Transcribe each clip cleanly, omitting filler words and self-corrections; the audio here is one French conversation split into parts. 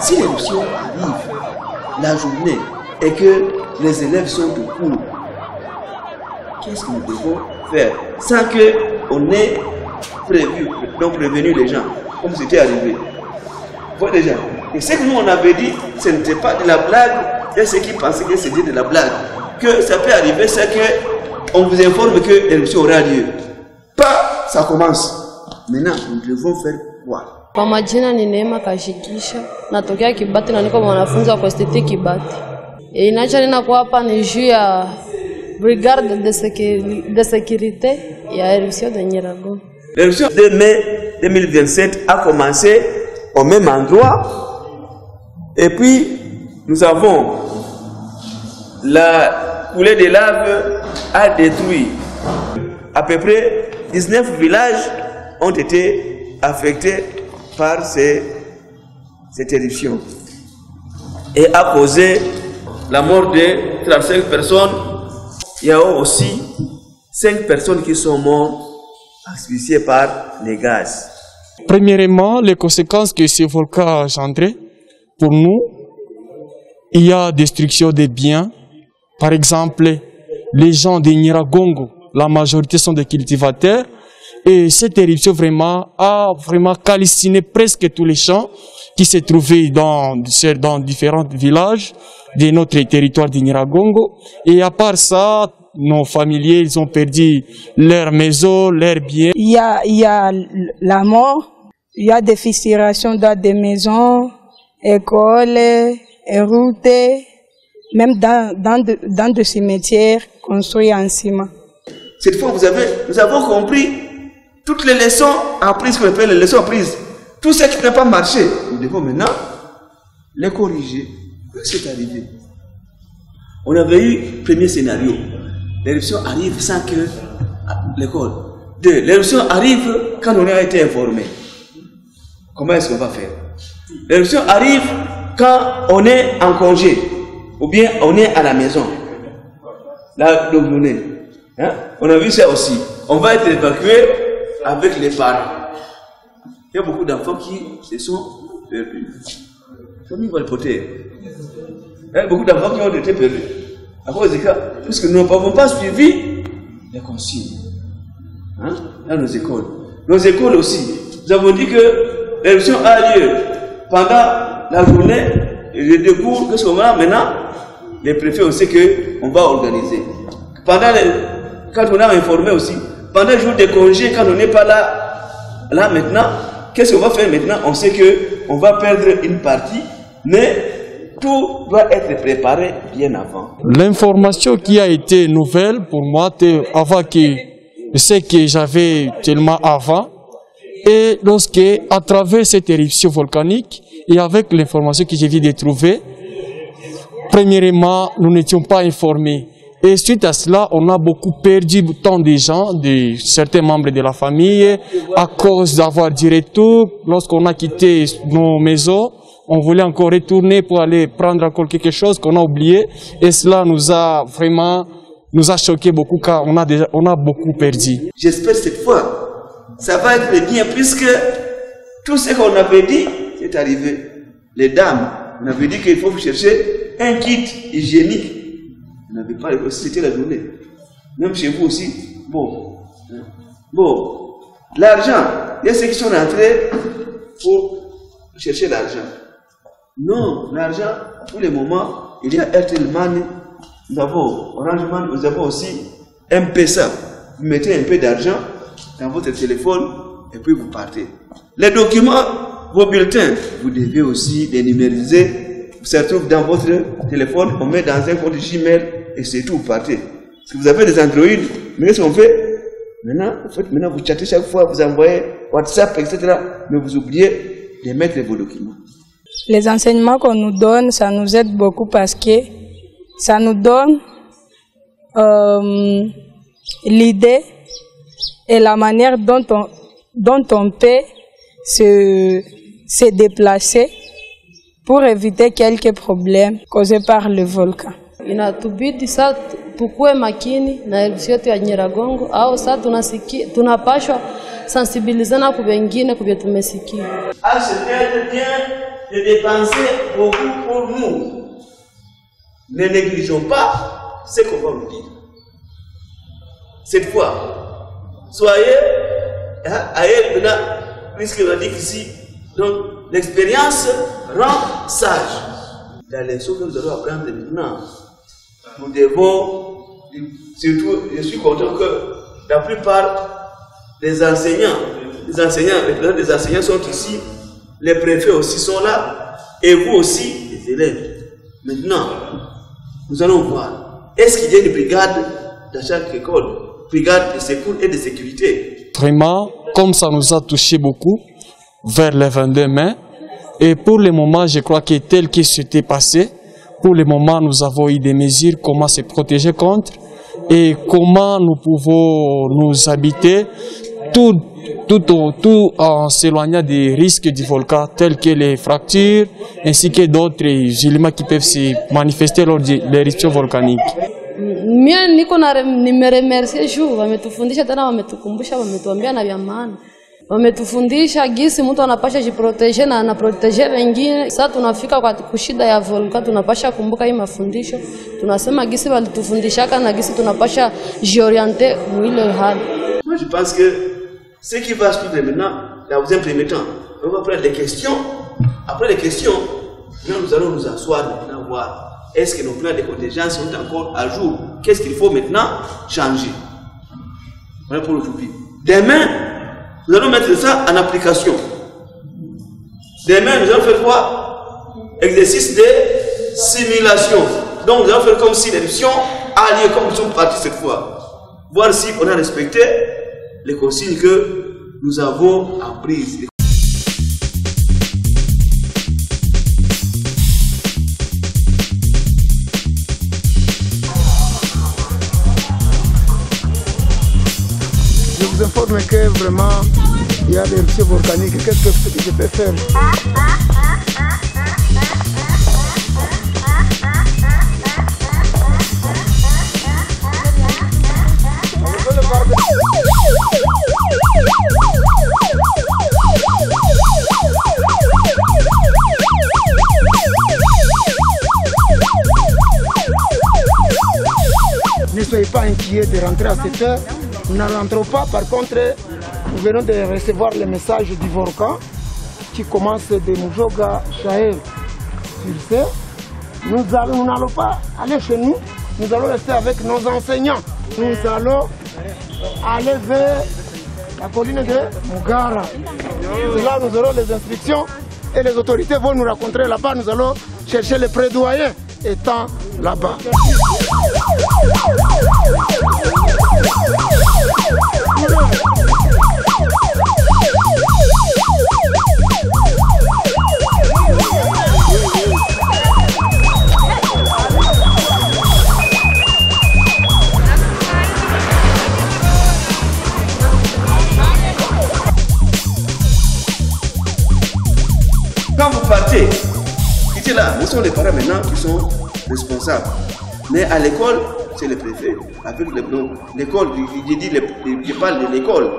Si l'éruption arrive la journée et que les élèves sont au cours, qu'est-ce que nous devons faire sans qu'on ait prévenu les gens, comme c'était arrivé? Vous voyez déjà. Et ce que nous on avait dit, ce n'était pas de la blague, et ceux qui pensaient que c'était de la blague, que ça peut arriver, c'est qu'on vous informe que l'éruption aura lieu. Pas, ça commence. Maintenant, nous devons faire quoi? Kwa majina ni Neema Kashikisha, natokea Kibati na niko mwanafunzi wa Kostete Kibati. Inacho ninakuwa hapa ni juu ya brigade de sécurité ya éruption de Nyiragongo. L'éruption de mai 2027 a commencé au même endroit et puis nous avons la coulée de lave a détruit à peu près 19 villages ont été affectés par cette éruption et a causé la mort de 35 personnes. Il y a aussi 5 personnes qui sont mortes asphyxiées par les gaz. Premièrement, les conséquences que ce volcan a engendrées, pour nous, il y a destruction des biens. Par exemple, les gens de Nyiragongo, la majorité sont des cultivateurs. Et cette éruption a calciné presque tous les champs qui se trouvaient dans différents villages de notre territoire de Nyiragongo. Et à part ça, nos familiers, ils ont perdu leur maison, leurs biens. Il y a la mort, il y a des fissurations dans des maisons, écoles, routes, même dans des cimetières construits en ciment. Cette fois, nous avons compris toutes les leçons apprises, qu'on appelle les leçons apprises. Tout ce qui n'a pas marché, nous devons maintenant les corriger. C'est arrivé. On avait eu le premier scénario. L'éruption arrive sans que l'école. 2. L'éruption arrive quand on a été informé. Comment est-ce qu'on va faire? L'éruption arrive quand on est en congé ou bien on est à la maison. Là, donc hein? On a vu ça aussi. On va être évacué avec les parents. Il y a beaucoup d'enfants qui se sont perdus. Famille va le porter. Il y a beaucoup d'enfants qui ont été perdus. À cause de ça, puisque nous n'avons pas suivi les consignes. Hein? Dans nos écoles. Nos écoles aussi. Nous avons dit que l'éruption a lieu pendant la journée. Les deux cours, qu'est-ce qu'on a maintenant? Les préfets, on sait qu'on va organiser. Quand on a informé aussi, pendant le jour des congés, quand on n'est pas là maintenant, qu'est-ce qu'on va faire maintenant? On sait qu'on va perdre une partie, mais tout doit être préparé bien avant. L'information qui a été nouvelle pour moi, avant que ce que j'avais tellement avant, et lorsque, à travers cette éruption volcanique, et avec l'information que j'ai vu de trouver, premièrement, nous n'étions pas informés. Et suite à cela, on a beaucoup perdu tant de gens, de certains membres de la famille, à cause d'avoir du retour. Lorsqu'on a quitté nos maisons, on voulait encore retourner pour aller prendre encore quelque chose qu'on a oublié. Et cela nous a choqué beaucoup car on a beaucoup perdu. J'espère cette fois, ça va être bien puisque tout ce qu'on avait dit, c'est arrivé. Les dames, on avait dit qu'il faut chercher un kit hygiénique. On n'avait pas réussi, c'était la journée. Même chez vous aussi. Bon. L'argent, il y a ceux qui sont rentrés pour chercher l'argent. Non, l'argent, pour le moment, il y a Airtel Money, nous avons Orange Money, nous avons aussi M-Pesa. Vous mettez un peu d'argent dans votre téléphone et puis vous partez. Les documents, vos bulletins, vous devez aussi les numériser. Ça se trouve dans votre téléphone, on met dans un compte Gmail et c'est tout, vous partez. Si vous avez des Android, mais qu'est-ce qu'on fait? Maintenant, vous chattez chaque fois, vous envoyez WhatsApp, etc. Mais vous oubliez de mettre vos documents. Les enseignements qu'on nous donne, ça nous aide beaucoup parce que ça nous donne l'idée et la manière dont on peut se déplacer pour éviter quelques problèmes causés par le volcan. Inatubidi sasa tukue makini na eruption yetu ya Nyiragongo au sasa tunapashwa sensibilizana kwa wengine kwa tumesikia. Ah, c'est bien de dépenser beaucoup pour nous. Ne négligeons pas ce qu'on va nous dire. Cette fois, soyez à elle maintenant, puisqu'il a dit qu'ici, donc l'expérience rend sage. La leçon que nous allons apprendre maintenant, nous devons, surtout, je suis content que la plupart des enseignants sont ici, les préfets aussi sont là, et vous aussi, les élèves. Maintenant, nous allons voir, est-ce qu'il y a une brigade dans chaque école, brigade de secours et de sécurité? Vraiment, comme ça nous a touché beaucoup, vers le 22 mai, et pour le moment, je crois que tel que c'était passé, pour le moment, nous avons eu des mesures, comment se protéger contre, et comment nous pouvons nous habiter, tout en s'éloignant des risques du volcan, tels que les fractures, ainsi que d'autres éléments qui peuvent se manifester lors de l'éruption volcanique. Mie niko nimeremercie juu wametufundisha tena, wametukumbusha, wametuambia na vya maana. Wametufundisha gisi mtu anapasha jiproteje na anaproteje wengine. Sasa tunafika kwa kushida ya volcan, tunapasha kumbuka hii mafundisho. Tunasema gisi walitufundishaka na gisi tunapasha jiorienter mwile hali. Moi je pense que ce qui va suivre maintenant, dans un premier temps, on va prendre des questions. Après les questions, nous allons nous asseoir maintenant voir. Est-ce que nos plans de contingence sont encore à jour? Qu'est-ce qu'il faut maintenant changer? Voilà pour aujourd'hui. Demain, nous allons mettre ça en application. Demain, nous allons faire quoi? Exercice de simulation. Donc, nous allons faire comme si l'éruption a lieu, comme nous sommes partis cette fois. Voir si on a respecté les consignes que nous avons apprises. Je vous informe que vraiment il y a des éruptions volcaniques. Qu'est-ce que je peux faire? Ne soyez pas inquiets de rentrer à cette heure. Nous ne rentrons pas, par contre, nous venons de recevoir le message du volcan qui commence de Mujoga Shahel. Sur ce, nous n'allons pas aller chez nous, nous allons rester avec nos enseignants. Nous allons aller vers la colline de Mugara. C'est là nous aurons les instructions et les autorités vont nous rencontrer là-bas. Nous allons chercher les prédoyens étant là-bas. Quand vous partez, quittez là, nous sommes les parents maintenant qui sont responsables. Mais à l'école, c'est le préfet. Avec l'école, je parle de l'école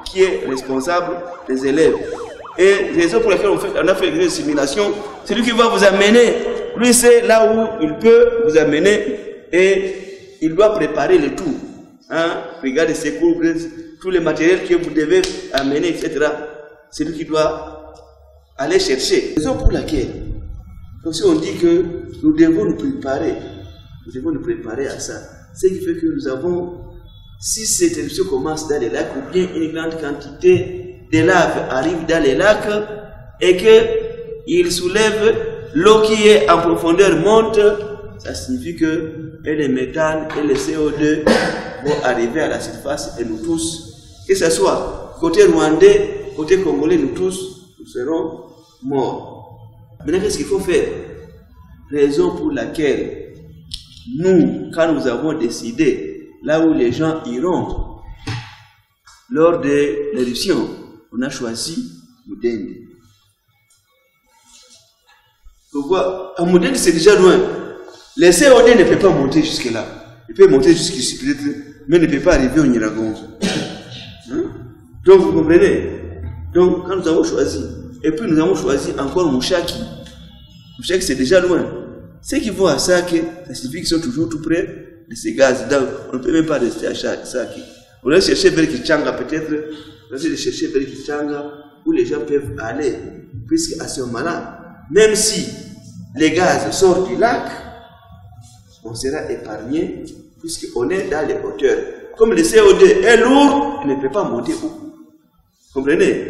qui est responsable des élèves. Et raison pour laquelle on a fait une simulation, c'est lui qui va vous amener. Lui, c'est là où il peut vous amener et il doit préparer le tout. Hein? Regardez ses cours, tous les matériels que vous devez amener, etc. C'est lui qui doit aller chercher. Raison pour laquelle, si on dit que nous devons nous préparer, à ça. Ce qui fait que nous avons, si cette éruption commence dans les lacs, ou bien une grande quantité de lave arrive dans les lacs, et qu'il soulève l'eau qui est en profondeur monte, ça signifie que les méthanes et les CO2 vont arriver à la surface et nous tous, que ce soit côté rwandais, côté congolais, nous tous, nous serons morts. Maintenant, qu'est-ce qu'il faut faire? Raison pour laquelle nous, quand nous avons décidé, là où les gens iront, lors de l'éruption, on a choisi Mudende. Pourquoi? À Mudende, c'est déjà loin. Les COD ne peuvent pas monter jusque-là. Ils peuvent monter jusqu'ici, peut-être, mais ne peuvent pas arriver au Nyiragongo. Hein? Donc, vous comprenez? Donc, quand nous avons choisi Et puis nous avons choisi encore Mouchaki. Mouchaki, c'est déjà loin. Ceux qui vont à Sake, ça signifie qu'ils sont toujours tout près de ces gaz. Donc, on ne peut même pas rester à Sake. On va chercher vers Kichanga, peut-être. On va chercher vers Kichanga, où les gens peuvent aller. Puisque à ce moment-là, même si les gaz sortent du lac, on sera épargné, puisqu'on est dans les hauteurs. Comme le CO2 est lourd, il ne peut pas monter beaucoup. Comprenez?